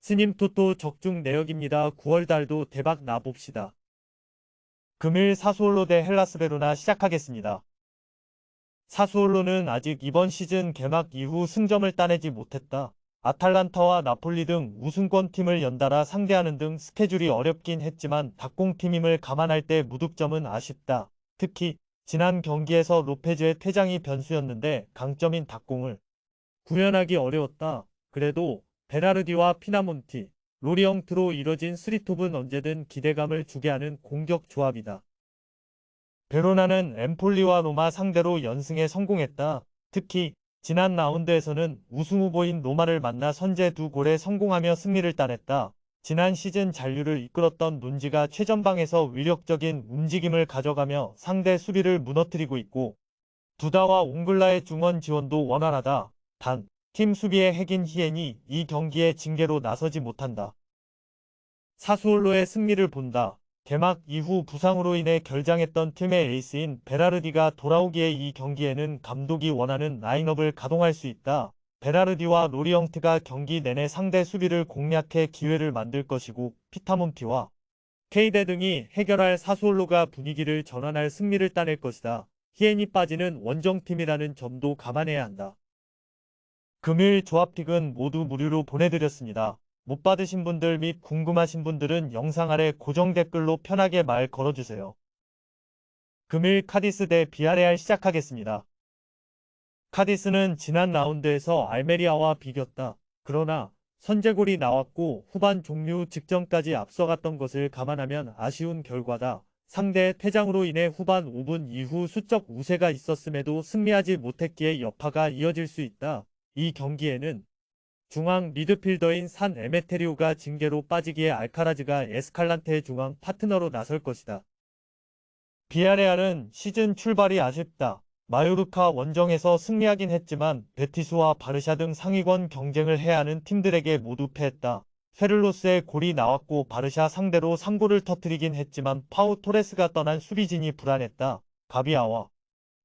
스님 토토 적중 내역입니다. 9월달도 대박 나봅시다. 금일 사수올로 대 헬라스 베로나 시작하겠습니다. 사수올로는 아직 이번 시즌 개막 이후 승점을 따내지 못했다. 아탈란타와 나폴리 등 우승권 팀을 연달아 상대하는 등 스케줄이 어렵긴 했지만 닭공팀임을 감안할 때 무득점은 아쉽다. 특히 지난 경기에서 로페즈의 퇴장이 변수였는데 강점인 닭공을 구현하기 어려웠다. 그래도 베라르디와 피나몬티, 로리엉트로 이뤄진 스리톱은 언제든 기대감을 주게 하는 공격 조합이다. 베로나는 엠폴리와 로마 상대로 연승에 성공했다. 특히 지난 라운드에서는 우승 후보인 로마를 만나 선제 2골에 성공하며 승리를 따냈다. 지난 시즌 잔류를 이끌었던 논지가 최전방에서 위력적인 움직임을 가져가며 상대 수비를 무너뜨리고 있고 두다와 옹글라의 중원 지원도 원활하다. 단, 팀 수비의 핵인 히엔이 이 경기에 징계로 나서지 못한다. 사수올로의 승리를 본다. 개막 이후 부상으로 인해 결장했던 팀의 에이스인 베라르디가 돌아오기에 이 경기에는 감독이 원하는 라인업을 가동할 수 있다. 베라르디와 로리엉트가 경기 내내 상대 수비를 공략해 기회를 만들 것이고 피타몬티와 케이데 등이 해결할 사수올로가 분위기를 전환할 승리를 따낼 것이다. 히엔이 빠지는 원정팀이라는 점도 감안해야 한다. 금일 조합픽은 모두 무료로 보내드렸습니다. 못 받으신 분들 및 궁금하신 분들은 영상 아래 고정 댓글로 편하게 말 걸어주세요. 금일 카디스 대 비아레알 시작하겠습니다. 카디스는 지난 라운드에서 알메리아와 비겼다. 그러나 선제골이 나왔고 후반 종료 직전까지 앞서갔던 것을 감안하면 아쉬운 결과다. 상대의 퇴장으로 인해 후반 5분 이후 수적 우세가 있었음에도 승리하지 못했기에 여파가 이어질 수 있다. 이 경기에는 중앙 미드필더인 산 에메테리오가 징계로 빠지기에 알카라즈가 에스칼란테의 중앙 파트너로 나설 것이다. 비아레알은 시즌 출발이 아쉽다. 마요르카 원정에서 승리하긴 했지만 베티스와 바르샤 등 상위권 경쟁을 해야 하는 팀들에게 모두 패했다. 페를로스의 골이 나왔고 바르샤 상대로 3골을 터뜨리긴 했지만 파우 토레스가 떠난 수비진이 불안했다. 가비아와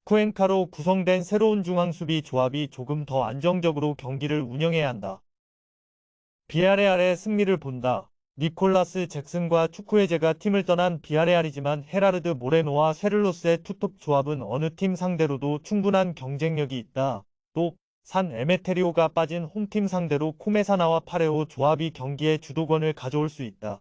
쿠엔카로 구성된 새로운 중앙 수비 조합이 조금 더 안정적으로 경기를 운영해야 한다. 비아레알의 승리를 본다. 니콜라스 잭슨과 추쿠에제가 팀을 떠난 비아레알이지만 헤라르드 모레노와 쉐를로스의 투톱 조합은 어느 팀 상대로도 충분한 경쟁력이 있다. 또 산 에메테리오가 빠진 홈팀 상대로 코메사나와 파레오 조합이 경기의 주도권을 가져올 수 있다.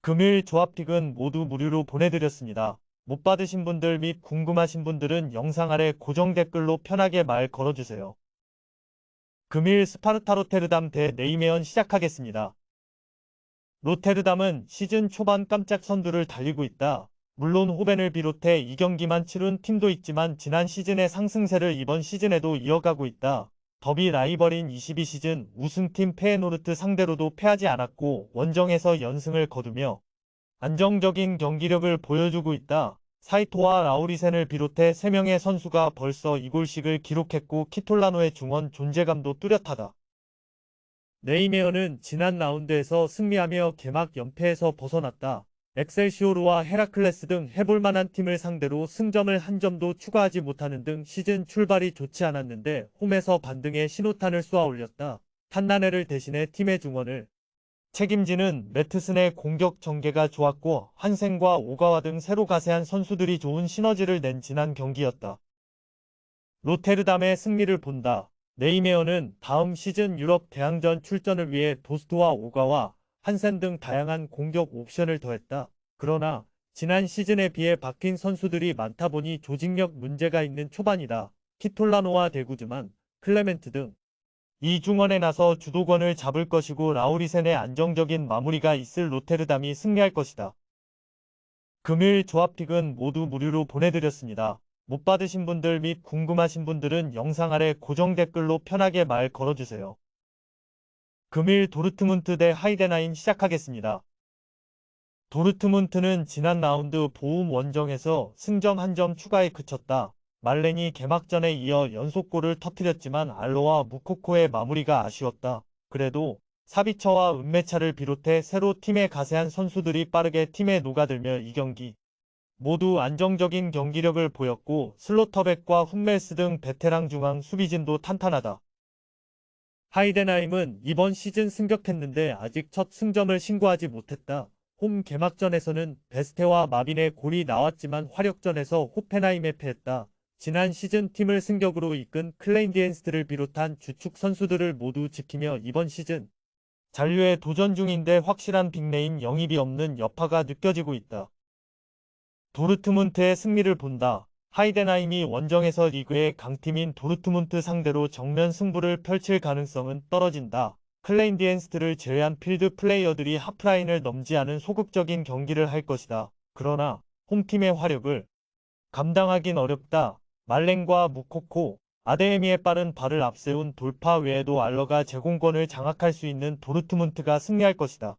금일 조합픽은 모두 무료로 보내드렸습니다. 못 받으신 분들 및 궁금하신 분들은 영상 아래 고정 댓글로 편하게 말 걸어주세요. 금일 스파르타 로테르담 대 네이메언 시작하겠습니다. 로테르담은 시즌 초반 깜짝 선두를 달리고 있다. 물론 호벤을 비롯해 2경기만 치룬 팀도 있지만 지난 시즌의 상승세를 이번 시즌에도 이어가고 있다. 더비 라이벌인 22시즌 우승팀 페에노르트 상대로도 패하지 않았고 원정에서 연승을 거두며 안정적인 경기력을 보여주고 있다. 사이토와 라우리센을 비롯해 3명의 선수가 벌써 2골씩을 기록했고 키톨라노의 중원 존재감도 뚜렷하다. 네이메어는 지난 라운드에서 승리하며 개막 연패에서 벗어났다. 엑셀시오르와 헤라클레스 등 해볼만한 팀을 상대로 승점을 한 점도 추가하지 못하는 등 시즌 출발이 좋지 않았는데 홈에서 반등의 신호탄을 쏘아 올렸다. 탄나네를 대신해 팀의 중원을 책임지는 매트슨의 공격 전개가 좋았고 한센과 오가와 등 새로 가세한 선수들이 좋은 시너지를 낸 지난 경기였다. 로테르담의 승리를 본다. 네이메어는 다음 시즌 유럽 대항전 출전을 위해 도스트와 오가와 한센 등 다양한 공격 옵션을 더했다. 그러나 지난 시즌에 비해 바뀐 선수들이 많다 보니 조직력 문제가 있는 초반이다. 키톨라노와 데구즈만, 클레멘트 등 이중원에 나서 주도권을 잡을 것이고 라우리센의 안정적인 마무리가 있을 로테르담이 승리할 것이다. 금일 조합픽은 모두 무료로 보내드렸습니다. 못 받으신 분들 및 궁금하신 분들은 영상 아래 고정 댓글로 편하게 말 걸어주세요. 금일 도르트문트 대 하이덴하임 시작하겠습니다. 도르트문트는 지난 라운드 보움 원정에서 승점 1점 추가에 그쳤다. 말렌이 개막전에 이어 연속골을 터뜨렸지만 알로와 무코코의 마무리가 아쉬웠다. 그래도 사비처와 은메차를 비롯해 새로 팀에 가세한 선수들이 빠르게 팀에 녹아들며 이 경기 모두 안정적인 경기력을 보였고 슬로터백과 훈멜스 등 베테랑 중앙 수비진도 탄탄하다. 하이덴하임은 이번 시즌 승격했는데 아직 첫 승점을 신고하지 못했다. 홈 개막전에서는 베스테와 마빈의 골이 나왔지만 화력전에서 호펜하임에 패했다. 지난 시즌 팀을 승격으로 이끈 클레인디엔스트를 비롯한 주축 선수들을 모두 지키며 이번 시즌 잔류에 도전 중인데 확실한 빅네임 영입이 없는 여파가 느껴지고 있다. 도르트문트의 승리를 본다. 하이덴하임이 원정에서 리그의 강팀인 도르트문트 상대로 정면 승부를 펼칠 가능성은 떨어진다. 클레인디엔스트를 제외한 필드 플레이어들이 하프라인을 넘지 않은 소극적인 경기를 할 것이다. 그러나 홈팀의 화력을 감당하긴 어렵다. 말랭과 무코코, 아데에미의 빠른 발을 앞세운 돌파 외에도 알러가 제공권을 장악할 수 있는 도르트문트가 승리할 것이다.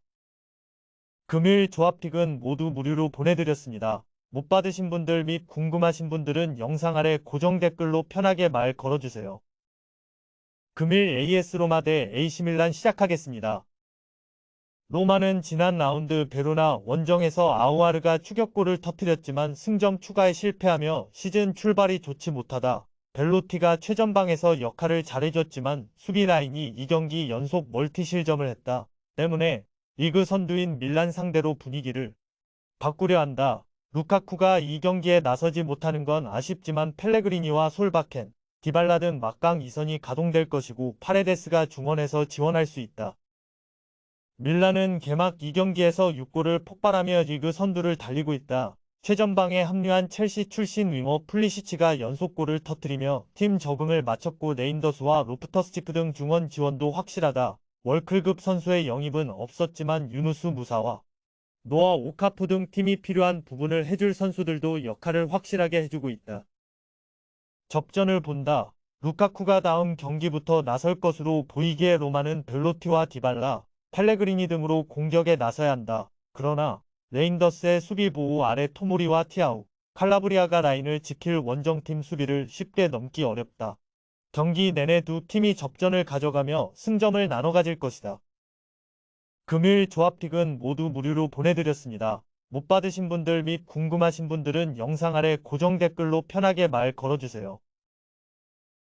금일 조합픽은 모두 무료로 보내드렸습니다. 못 받으신 분들 및 궁금하신 분들은 영상 아래 고정 댓글로 편하게 말 걸어주세요. 금일 AS 로마 대 AC 밀란 시작하겠습니다. 로마는 지난 라운드 베로나 원정에서 아우아르가 추격골을 터뜨렸지만 승점 추가에 실패하며 시즌 출발이 좋지 못하다. 벨로티가 최전방에서 역할을 잘해줬지만 수비 라인이 2경기 연속 멀티 실점을 했다. 때문에 리그 선두인 밀란 상대로 분위기를 바꾸려 한다. 루카쿠가 이 경기에 나서지 못하는 건 아쉽지만 펠레그리니와 솔바켄, 디발라 등 막강 2선이 가동될 것이고 파레데스가 중원에서 지원할 수 있다. 밀란은 개막 2경기에서 6골을 폭발하며 리그 선두를 달리고 있다. 최전방에 합류한 첼시 출신 윙어 플리시치가 연속골을 터뜨리며 팀 적응을 마쳤고 레인더스와 로프터스치크 등 중원 지원도 확실하다. 월클급 선수의 영입은 없었지만 유누스 무사와 노아 오카포 등 팀이 필요한 부분을 해줄 선수들도 역할을 확실하게 해주고 있다. 접전을 본다. 루카쿠가 다음 경기부터 나설 것으로 보이기에 로마는 벨로티와 디발라, 펠레그리니 등으로 공격에 나서야 한다. 그러나 레인더스의 수비 보호 아래 토모리와 티아우, 칼라브리아가 라인을 지킬 원정팀 수비를 쉽게 넘기 어렵다. 경기 내내 두 팀이 접전을 가져가며 승점을 나눠 가질 것이다. 금일 조합픽은 모두 무료로 보내드렸습니다. 못 받으신 분들 및 궁금하신 분들은 영상 아래 고정 댓글로 편하게 말 걸어주세요.